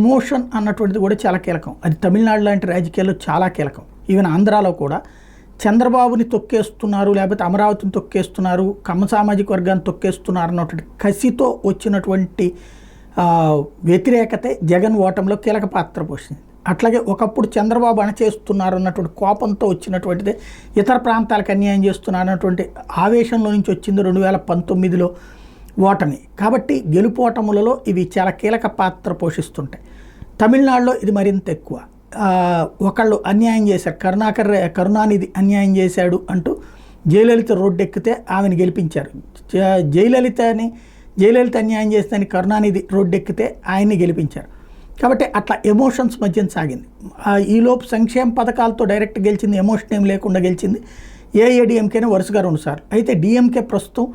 Emotion అన్నటువంటిది కూడా చాలా కీలకం. అది తమిళనాడు లాంటి రాజకీయాల్లో చాలా కీలకం. ఈవెన్ ఆంధ్రాలో కూడా చంద్రబాబుని తొక్కేస్తున్నారు, లేకపోతే అమరావతిని తొక్కేస్తున్నారు, కమ్మ సామాజిక వర్గాన్ని తొక్కేస్తున్నారు అన్నటువంటి కసితో వచ్చినటువంటి వ్యతిరేకతే జగన్ ఓటంలో కీలక పాత్ర పోషించింది. అట్లాగే ఒకప్పుడు చంద్రబాబు అణచేస్తున్నారు అన్నటువంటి కోపంతో వచ్చినటువంటిదే ఇతర ప్రాంతాలకు అన్యాయం చేస్తున్నారు అన్నటువంటి ఆవేశంలో నుంచి వచ్చింది 2019లో ఓటమి. కాబట్టి గెలుపోటములలో ఇవి చాలా కీలక పాత్ర పోషిస్తుంటాయి. తమిళనాడులో ఇది మరింత ఎక్కువ. ఒకళ్ళు అన్యాయం చేశారు, కరుణానిధి అన్యాయం చేశాడు అంటూ జయలలిత రోడ్డెక్కితే ఆమెను గెలిపించారు. జయలలిత అన్యాయం చేస్తే కరుణానిధి రోడ్డెక్కితే ఆయన్ని గెలిపించారు. కాబట్టి అట్లా ఎమోషన్స్ మధ్యన సాగింది. ఈలోపు సంక్షేమ పథకాలతో డైరెక్ట్ గెలిచింది, ఎమోషన్ ఏం లేకుండా గెలిచింది ఏఐఏడిఎంకేనే వరుసగా 2 సార్లు. అయితే డిఎంకే ప్రస్తుతం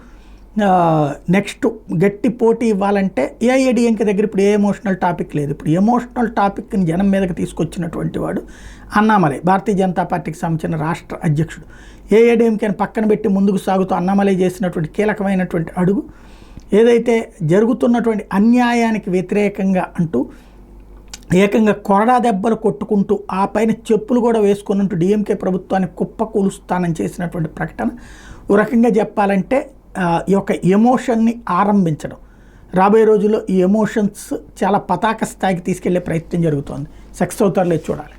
నెక్స్ట్ గట్టి పోటీ ఇవ్వాలంటే ఏఐఏడిఎంకే దగ్గర ఇప్పుడు ఏ ఎమోషనల్ టాపిక్ లేదు. ఇప్పుడు ఎమోషనల్ టాపిక్ని జనం మీదకి తీసుకొచ్చినటువంటి వాడు అన్నామలై, భారతీయ జనతా పార్టీకి సంబంధించిన రాష్ట్ర అధ్యక్షుడు. ఏఐఏడిఎంకేని పక్కన పెట్టి ముందుకు సాగుతూ అన్నామలై చేసినటువంటి కీలకమైనటువంటి అడుగు ఏదైతే జరుగుతున్నటువంటి అన్యాయానికి వ్యతిరేకంగా అంటూ ఏకంగా కొరడా దెబ్బలు కొట్టుకుంటూ ఆ పైన చెప్పులు కూడా వేసుకున్నట్టు డిఎంకే ప్రభుత్వాన్ని కుప్పకూలుస్తానని చేసినటువంటి ప్రకటన ఓ రకంగా చెప్పాలంటే ఈ యొక్క ఎమోషన్ని ఆరంభించడం. రాబోయే రోజుల్లో ఈ ఎమోషన్స్ చాలా పతాక స్థాయికి తీసుకెళ్లే ప్రయత్నం జరుగుతోంది. సక్సెస్ అవుతారో లేదో చూడాలి.